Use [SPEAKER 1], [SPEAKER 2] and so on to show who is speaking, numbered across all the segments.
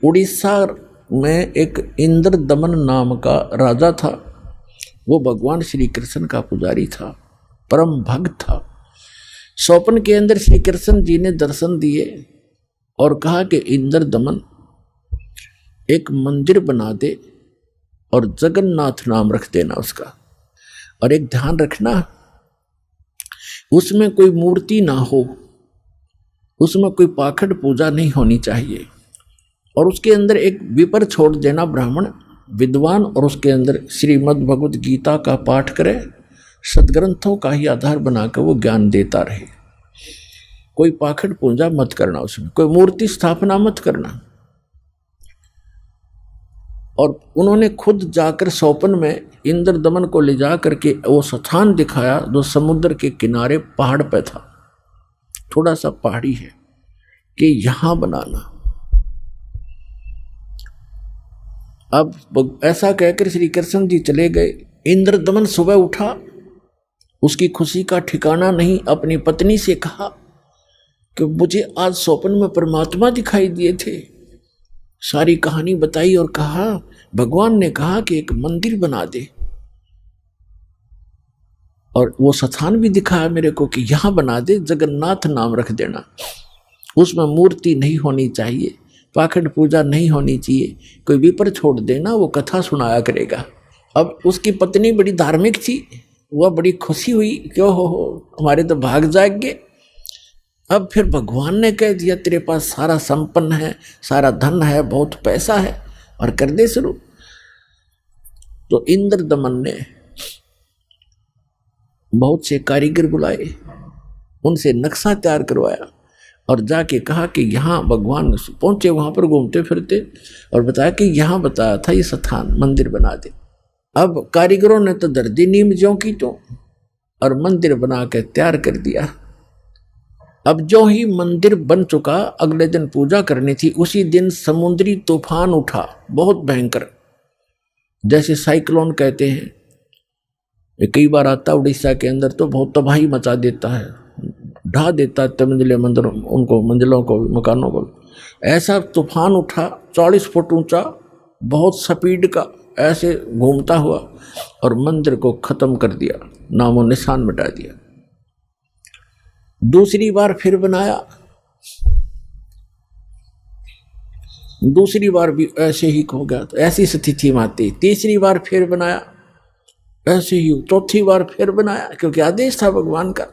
[SPEAKER 1] उड़ीसा में एक इंद्र दमन नाम का राजा था। वो भगवान श्री कृष्ण का पुजारी था, परम भक्त था। स्वप्न के अंदर श्री कृष्ण जी ने दर्शन दिए और कहा कि इंद्र दमन एक मंदिर बना दे और जगन्नाथ नाम रख देना उसका, और एक ध्यान रखना उसमें कोई मूर्ति ना हो, उसमें कोई पाखंड पूजा नहीं होनी चाहिए, और उसके अंदर एक विपर छोड़ देना ब्राह्मण विद्वान, और उसके अंदर श्रीमद् भगवत गीता का पाठ करे, सदग्रंथों का ही आधार बनाकर वो ज्ञान देता रहे। कोई पाखंड पूजा मत करना, उसमें कोई मूर्ति स्थापना मत करना। और उन्होंने खुद जाकर स्वप्न में इंद्र दमन को ले जा करके वो स्थान दिखाया जो समुद्र के किनारे पहाड़ पे था, थोड़ा सा पहाड़ी है, कि यहां बनाना। अब ऐसा कहकर श्री कृष्ण जी चले गए। इंद्र दमन सुबह उठा, उसकी खुशी का ठिकाना नहीं। अपनी पत्नी से कहा कि मुझे आज स्वप्न में परमात्मा दिखाई दिए थे। सारी कहानी बताई और कहा भगवान ने कहा कि एक मंदिर बना दे, और वो स्थान भी दिखाया मेरे को कि यहां बना दे, जगन्नाथ नाम रख देना, उसमें मूर्ति नहीं होनी चाहिए, पाखंड पूजा नहीं होनी चाहिए, कोई विपर छोड़ देना, वो कथा सुनाया करेगा। अब उसकी पत्नी बड़ी धार्मिक थी, वह बड़ी खुशी हुई, क्यों हो हमारे तो भाग जाएंगे। अब फिर भगवान ने कह दिया तेरे पास सारा संपन्न है, सारा धन है, बहुत पैसा है, और कर दे शुरू। तो इंद्र दमन ने बहुत से कारीगर बुलाए, उनसे नक्शा तैयार करवाया और जाके कहा कि यहाँ भगवान पहुंचे, वहां पर घूमते फिरते, और बताया कि यहाँ बताया था ये स्थान मंदिर बना दे। अब कारीगरों ने तो दर्दी नीम ज्यों की तो, और मंदिर बना के तैयार कर दिया। अब जो ही मंदिर बन चुका, अगले दिन पूजा करनी थी। उसी दिन समुद्री तूफान उठा, बहुत भयंकर, जैसे साइक्लोन कहते हैं। ये कई बार आता उड़ीसा के अंदर, तो बहुत तबाही मचा देता है, ढा देता है मंजिले मंदिरों उनको, मंजिलों को, मकानों को। ऐसा तूफान उठा 40 फुट ऊंचा, बहुत स्पीड का, ऐसे घूमता हुआ, और मंदिर को खत्म कर दिया, नामो निशान मिटा दिया। दूसरी बार फिर बनाया, दूसरी बार भी ऐसे ही हो गया, तो ऐसी स्थिति में आती। तीसरी बार फिर बनाया, ऐसे ही। चौथी बार फिर बनाया, क्योंकि आदेश था भगवान का।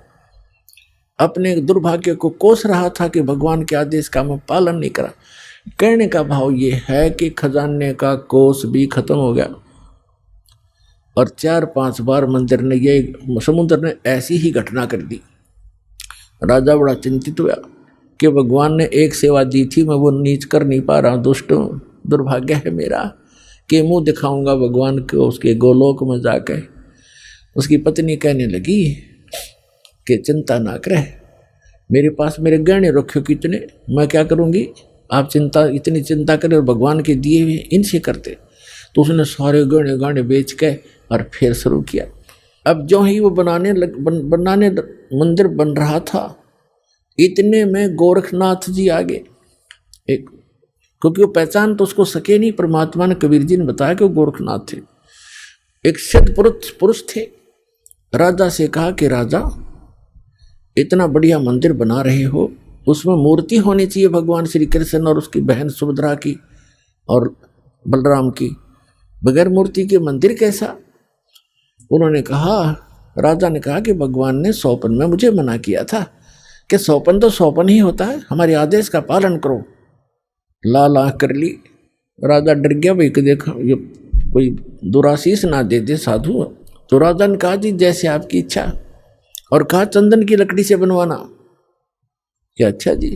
[SPEAKER 1] अपने दुर्भाग्य को कोस रहा था कि भगवान के आदेश का मैं पालन नहीं करा। कहने का भाव ये है कि खजाने का कोस भी खत्म हो गया, और 4-5 बार मंदिर ने, ये समुद्र ने ऐसी ही घटना कर दी। राजा बड़ा चिंतित हुआ कि भगवान ने एक सेवा दी थी, मैं वो नीच कर नहीं पा रहा, दुष्ट दुर्भाग्य है मेरा, कि मुंह दिखाऊंगा भगवान को उसके गोलोक में जाकर। उसकी पत्नी कहने लगी कि चिंता ना करे, मेरे पास मेरे गहने रखे कितने, मैं क्या करूंगी, आप इतनी चिंता करें, और भगवान के दिए हुए इनसे करते। तो उसने सारे गहने गाने बेच के और फिर शुरू किया। अब जो ही वो बनाने मंदिर बन रहा था, इतने में गोरखनाथ जी आ गए। एक, क्योंकि वो पहचान तो उसको सके नहीं, परमात्मा ने, कबीर जी ने बताया कि वो गोरखनाथ थे। एक सिद्ध पुरुष थे। राजा से कहा कि राजा, इतना बढ़िया मंदिर बना रहे हो, उसमें मूर्ति होनी चाहिए भगवान श्री कृष्ण और उसकी बहन सुभद्रा की और बलराम की, बगैर मूर्ति के मंदिर कैसा। उन्होंने कहा, राजा ने कहा कि भगवान ने स्वप्न में मुझे मना किया था कि स्वप्न तो स्वप्न ही होता है, हमारे आदेश का पालन करो। लाल आँख कर ली। राजा डर गया, भाई कि देखो ये कोई दुराशीष ना दे दे साधु। तो राजा ने कहा जी जैसे आपकी इच्छा, और कहा चंदन की लकड़ी से बनवाना। क्या अच्छा जी।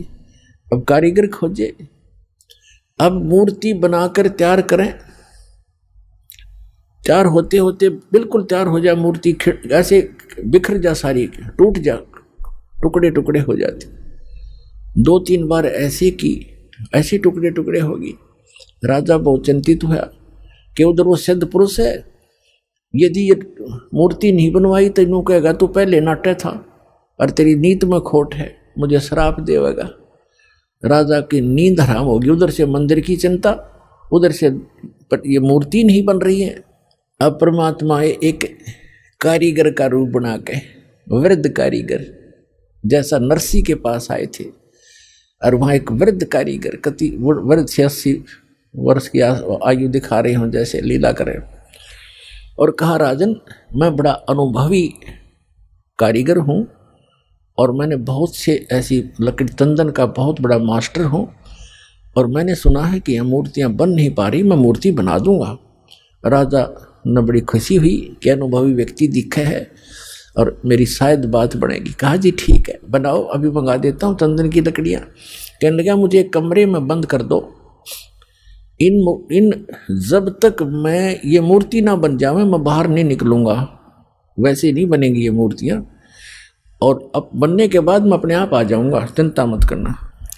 [SPEAKER 1] अब कारीगर खोजे, अब मूर्ति बनाकर तैयार करें। तैयार होते होते बिल्कुल तैयार हो जाए मूर्ति, ऐसे बिखर जा, सारी टूट जा, टुकड़े टुकड़े हो जाते। 2-3 बार ऐसे की, ऐसे टुकड़े टुकड़े होगी। राजा बहुत चिंतित हुआ कि उधर वो सिद्ध पुरुष है, यदि ये मूर्ति नहीं बनवाई तो इन्हों कहेगा तू पहले नाट्य था और तेरी नीत में खोट है, मुझे श्राप देगा। राजा की नींद हराम होगी। उधर से मंदिर की चिंता, उधर से ये मूर्ति नहीं बन रही है। अब परमात्मा एक कारीगर का रूप बना के, वृद्ध कारीगर जैसा नरसी के पास आए थे, और वहाँ एक वृद्ध कारीगर कति वृद्ध 86 वर्ष की आयु दिखा रहे हों जैसे लीला करें, और कहा राजन मैं बड़ा अनुभवी कारीगर हूँ और मैंने बहुत से ऐसी लकड़ी तंदन का बहुत बड़ा मास्टर हूँ, और मैंने सुना है कि यह मूर्तियाँ बन नहीं पा रही, मैं मूर्ति बना दूंगा। राजा ने बड़ी खुशी हुई कि अनुभवी व्यक्ति दिखे है और मेरी शायद बात बनेगी। कहा जी ठीक है बनाओ, अभी मंगा देता हूँ तंदन की लकड़ियाँ। कहने लगा मुझे एक कमरे में बंद कर दो, इन जब तक मैं ये मूर्ति ना बन जावे मैं बाहर नहीं निकलूँगा, वैसे नहीं बनेंगी ये मूर्तियाँ, और अब बनने के बाद मैं अपने आप आ जाऊँगा, चिंता मत करना,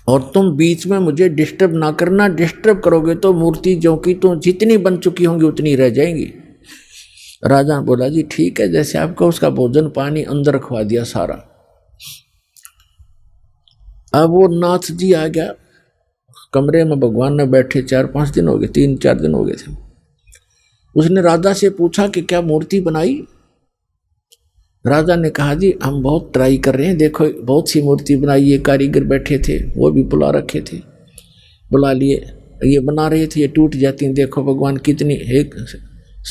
[SPEAKER 1] और तुम बीच में मुझे डिस्टर्ब ना करना, डिस्टर्ब करोगे तो मूर्ति जो कि तो जितनी बन चुकी होंगी उतनी रह जाएंगी। राजा बोला जी ठीक है जैसे आपका, उसका भोजन पानी अंदर रखवा दिया सारा। अब वो नाथ जी आ गया कमरे में, भगवान ने बैठे 4-5 दिन हो गए, 3-4 दिन हो गए थे। उसने राजा से पूछा कि क्या मूर्ति बनाई? राजा ने कहा जी हम बहुत ट्राई कर रहे हैं, देखो बहुत सी मूर्ति बनाई, ये कारीगर बैठे थे वो भी बुला रखे थे, बुला लिए, ये बना रहे थे, ये टूट जाती हैं, देखो भगवान कितनी, एक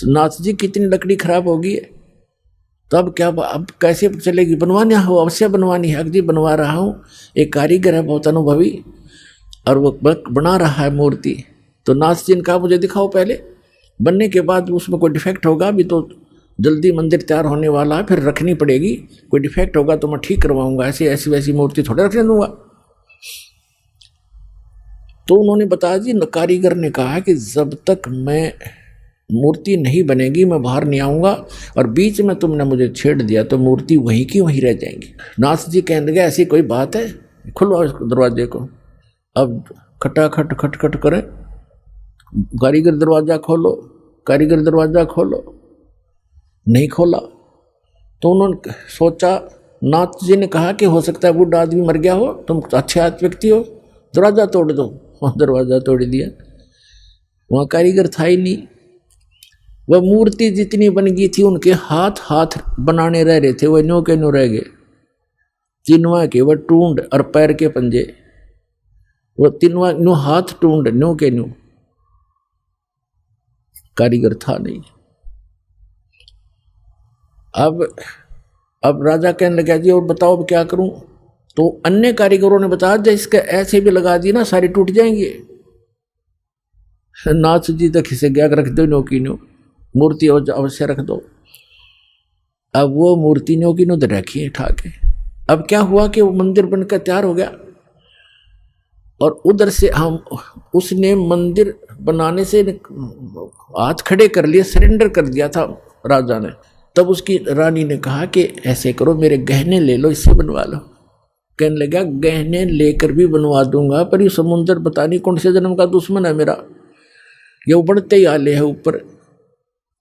[SPEAKER 1] नाथ जी कितनी लकड़ी खराब होगी है, तो अब क्या, अब कैसे चलेगी? बनवानी हो, अवश्य बनवानी है, अगदी बनवा रहा हूँ, एक कारीगर है बहुत अनुभवी और वो बना रहा है मूर्ति। तो नाथ जी ने कहा मुझे दिखाओ पहले, बनने के बाद उसमें कोई डिफेक्ट होगा, अभी तो जल्दी मंदिर तैयार होने वाला है, फिर रखनी पड़ेगी, कोई डिफेक्ट होगा तो मैं ठीक करवाऊंगा, ऐसी ऐसी वैसी मूर्ति थोड़े रखने दूंगा। तो उन्होंने बताया जी, कारीगर ने कहा कि जब तक मैं मूर्ति नहीं बनेगी मैं बाहर नहीं आऊंगा, और बीच में तुमने मुझे छेड़ दिया तो मूर्ति वहीं की वहीं रह जाएंगी। नाथ जी कहने लगे ऐसी कोई बात है, खुलवाओ इस दरवाजे को। अब खटाखट खटखट करें, कारीगर दरवाजा खोलो, कारीगर दरवाजा खोलो, नहीं खोला। तो उन्होंने सोचा, नाथ जी ने कहा कि हो सकता है बूढ़ा आदमी मर गया हो, तुम अच्छे व्यक्ति हो, दरवाजा तोड़ दो। वहाँ दरवाजा तोड़ दिया, वहाँ कारीगर था ही नहीं। वह मूर्ति जितनी बन गई थी उनके हाथ हाथ बनाने रह रहे थे, वह न्यू के न्यू रह गए, तीनवा के वह टूंड और पैर के पंजे, वह तीनवा न्यू हाथ टूंड न्यू के न्यू, कारीगर था नहीं। अब राजा कहने लगा जी और बताओ अब क्या करूं? तो अन्य कारीगरों ने बताया जब इसके ऐसे भी लगा दी ना सारी टूट जाएंगे। नाथ जी तक इसे गया रख दो, नो की नो मूर्ति अवश्य रख दो। अब वो मूर्ति नो की नो रखी है ठाके। अब क्या हुआ कि वो मंदिर बनकर तैयार हो गया, और उधर से हम उसने मंदिर बनाने से हाथ खड़े कर लिए, सरेंडर कर दिया था राजा ने। तब उसकी रानी ने कहा कि ऐसे करो मेरे गहने ले लो, इससे बनवा लो। कहने लगा गहने लेकर भी बनवा दूंगा, पर ये समुंदर पता नहीं कौन से जन्म का दुश्मन है मेरा, ये उबड़ते ही आले है ऊपर।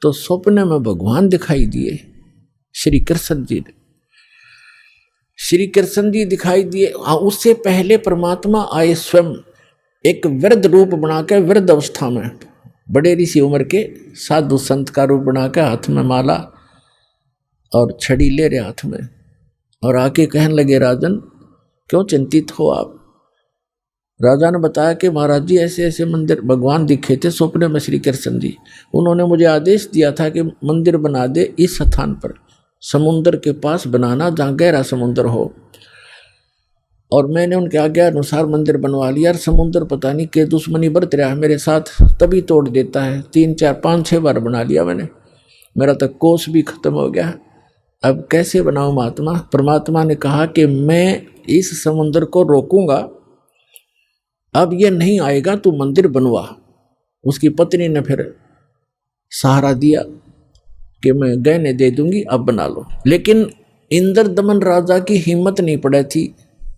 [SPEAKER 1] तो सपने में भगवान दिखाई दिए, श्री कृष्ण जी ने, श्री कृष्ण जी दिखाई दिए। उससे पहले परमात्मा आए स्वयं एक वृद्ध रूप बनाकर, वृद्ध अवस्था में बड़े ऋषि उम्र के साधु संत का रूप बनाकर, हाथ में माला और छड़ी ले रहे हाथ में, और आके कहने लगे राजन क्यों चिंतित हो आप? राजा ने बताया कि महाराज जी ऐसे ऐसे मंदिर भगवान दिखे थे सपने में श्री कृष्ण जी, उन्होंने मुझे आदेश दिया था कि मंदिर बना दे इस स्थान पर, समुद्र के पास बनाना जहाँ गहरा समुद्र हो, और मैंने उनके आज्ञा अनुसार मंदिर बनवा लिया। और समुद्र पता नहीं के दुश्मनी बरत रहा है मेरे साथ, तभी तोड़ देता है, 3 4 5 6 बार बना लिया मैंने, मेरा तक कोष भी खत्म हो गया। अब कैसे बनाऊं महात्मा? परमात्मा ने कहा कि मैं इस समुद्र को रोकूंगा, अब ये नहीं आएगा, तू मंदिर बनवा। उसकी पत्नी ने फिर सहारा दिया कि मैं गहने दे दूंगी, अब बना लो। लेकिन इंद्र दमन राजा की हिम्मत नहीं पड़ी थी,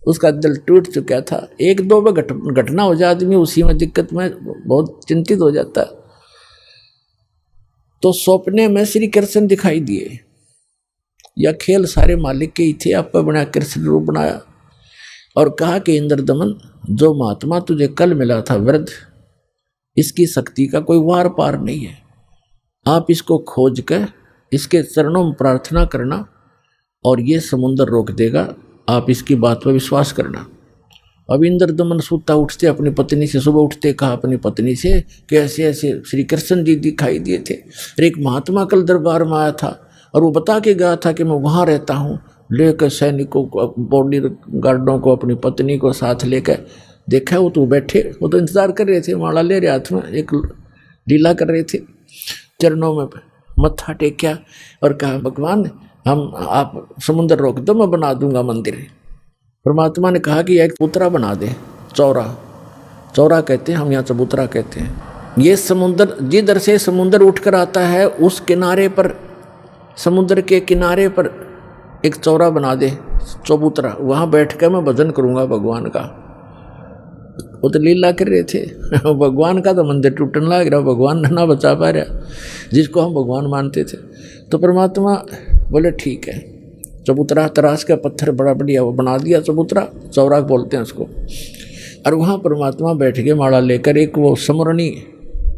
[SPEAKER 1] उसका दिल टूट चुका था। 1-2 बार घटना हो जाए आदमी उसी में दिक्कत में बहुत चिंतित हो जाता है। तो सपने में श्री कृष्ण दिखाई दिए, या खेल सारे मालिक के ही थे, आप बना कृष्ण रूप बनाया और कहा कि इंद्रदमन, जो महात्मा तुझे कल मिला था वृद्ध, इसकी शक्ति का कोई वार पार नहीं है। आप इसको खोज कर इसके चरणों में प्रार्थना करना और ये समुद्र रोक देगा। आप इसकी बात पर विश्वास करना। अब इंद्रदमन सूता उठते अपनी पत्नी से, सुबह उठते कहा अपनी पत्नी से कि ऐसे ऐसे श्री कृष्ण जी दिखाई दिए थे और एक महात्मा कल दरबार में आया था और वो बता के गया था कि मैं वहाँ रहता हूँ। लेकर सैनिकों को, बॉडी गार्डों को, अपनी पत्नी को साथ लेकर देखा। वो तो बैठे, वो तो इंतजार कर रहे थे, माला ले रहे हाथ में, एक लीला कर रहे थे। चरणों में मत्था टेक्या और कहा भगवान आप समुद्र रोक दो, मैं बना दूंगा मंदिर। परमात्मा ने कहा कि एक चबूतरा बना दे, चौरा कहते हैं हम, यहाँ चबूतरा कहते हैं। ये समुद्र जिधर से समुद्र उठकर आता है उस किनारे पर, समुद्र के किनारे पर एक चौरा बना दे, चबूतरा। वहाँ बैठ कर मैं भजन करूँगा भगवान का। वो तो लीला कर रहे थे भगवान का तो मंदिर टूटने लग रहा, भगवान ना बचा पा रहा जिसको हम भगवान मानते थे। तो परमात्मा बोले ठीक है, चबूतरा तराश का पत्थर बड़ा बढ़िया वो बना दिया, चबूतरा, चौरा बोलते हैं उसको। और वहाँ परमात्मा बैठ के माला लेकर, एक वो समरणी,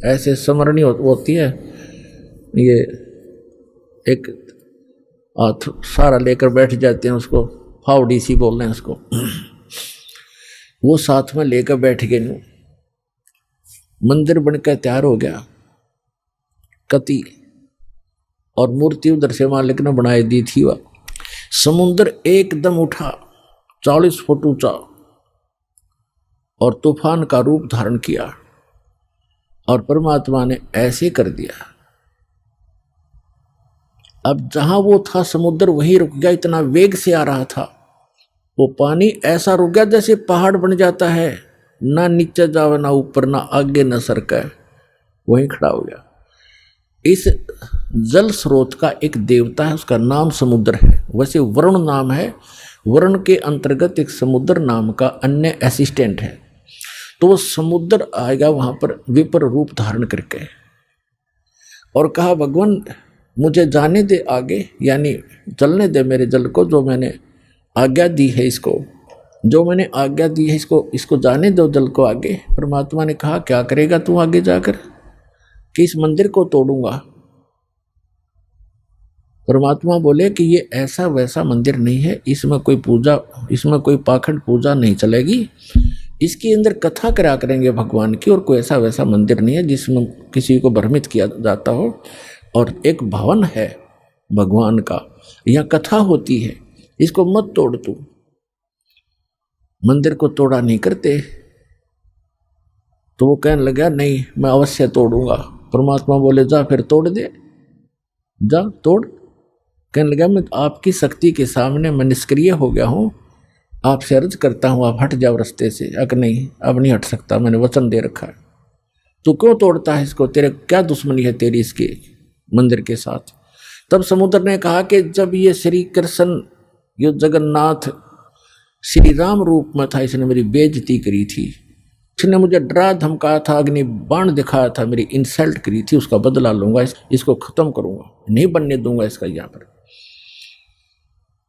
[SPEAKER 1] ऐसे समरणी होती है, ये एक हाथ सारा लेकर बैठ जाते हैं, उसको फावड़ी सी बोल रहे हैं उसको। वो साथ में लेकर बैठ गए। मंदिर बनकर तैयार हो गया, कति और मूर्ति उधर से मालिक ने बनाई दी थी। वह समुद्र एकदम उठा, 40 फुट ऊंचा, और तूफान का रूप धारण किया। और परमात्मा ने ऐसे कर दिया, अब जहां वो था समुद्र वहीं रुक गया। इतना वेग से आ रहा था वो पानी, ऐसा रुक गया जैसे पहाड़ बन जाता है, ना नीचे जावे ना ऊपर, ना आगे ना सरका, वहीं खड़ा हो गया। इस जल स्रोत का एक देवता है, उसका नाम समुद्र है। वैसे वरुण नाम है, वरुण के अंतर्गत एक समुद्र नाम का अन्य असिस्टेंट है। तो वो समुद्र आएगा वहां पर विपर रूप धारण करके, और कहा भगवान मुझे जाने दे आगे, यानी चलने दे मेरे जल को, जो मैंने आज्ञा दी है इसको, जो मैंने आज्ञा दी है इसको जाने दो जल को आगे। परमात्मा ने कहा क्या करेगा तू आगे जाकर? कि इस मंदिर को तोड़ूंगा। परमात्मा बोले कि ये ऐसा वैसा मंदिर नहीं है, इसमें कोई पूजा, इसमें कोई पाखंड पूजा नहीं चलेगी, इसके अंदर कथा करा करेंगे भगवान की, और कोई ऐसा वैसा मंदिर नहीं है जिसमें किसी को भ्रमित किया जाता हो। और एक भवन है भगवान का, यहाँ कथा होती है, इसको मत तोड़ तू। मंदिर को तोड़ा नहीं करते। तो वो कहने लगा नहीं मैं अवश्य तोड़ूंगा। परमात्मा बोले जा फिर तोड़ दे, जा तोड़। कहने लगा मैं आपकी शक्ति के सामने मैं निष्क्रिय हो गया हूँ, आपसे अर्ज करता हूँ आप हट जाओ रास्ते से। अगर नहीं अब नहीं हट सकता, मैंने वचन दे रखा है। तू क्यों तोड़ता है इसको, तेरे क्या दुश्मनी है तेरी इसके मंदिर के साथ? तब समुद्र ने कहा कि जब ये श्री कृष्ण, ये जगन्नाथ श्री राम रूप में था, इसने मेरी बेइज्जती करी थी, इसने मुझे डरा धमकाया था, अग्नि बाण दिखाया था, मेरी इंसल्ट करी थी, उसका बदला लूंगा, इसको खत्म करूंगा, नहीं बनने दूंगा इसका यहाँ पर।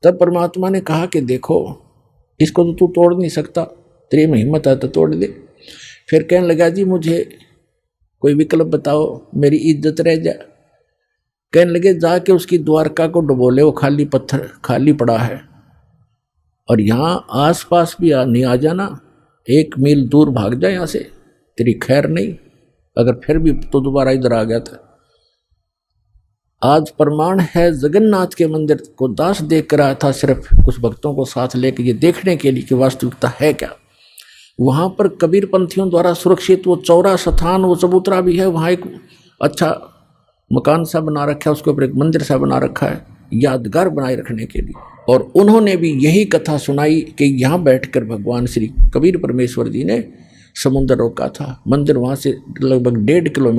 [SPEAKER 1] तब परमात्मा ने कहा कि देखो इसको तो तू तोड़ नहीं सकता, तेरी में हिम्मत है तो तोड़ दे। फिर कहने लगा जी मुझे कोई विकल्प बताओ, मेरी इज्जत रह जाए। कहने लगे जाके उसकी द्वारका को डुबो ले, वो खाली पत्थर खाली पड़ा है, और यहाँ आसपास भी नहीं आ जाना, 1 मील दूर भाग जाए यहाँ से, तेरी खैर नहीं। अगर फिर भी तो दोबारा इधर आ गया था। आज प्रमाण है जगन्नाथ के मंदिर को दास देख कर आया था, सिर्फ कुछ भक्तों को साथ लेकर ये देखने के लिए कि वास्तविकता है क्या। वहाँ पर कबीर पंथियों द्वारा सुरक्षित वो चौरा स्थान, वो चबूतरा भी है, वहाँ एक अच्छा मकान सा बना रखा है, उसके ऊपर एक मंदिर सा बना रखा है यादगार बनाए रखने के लिए। और उन्होंने भी यही कथा सुनाई कि यहाँ बैठकर भगवान श्री कबीर परमेश्वर जी ने समुद्र रोका था। मंदिर वहाँ से लगभग 1.5 किलोमीटर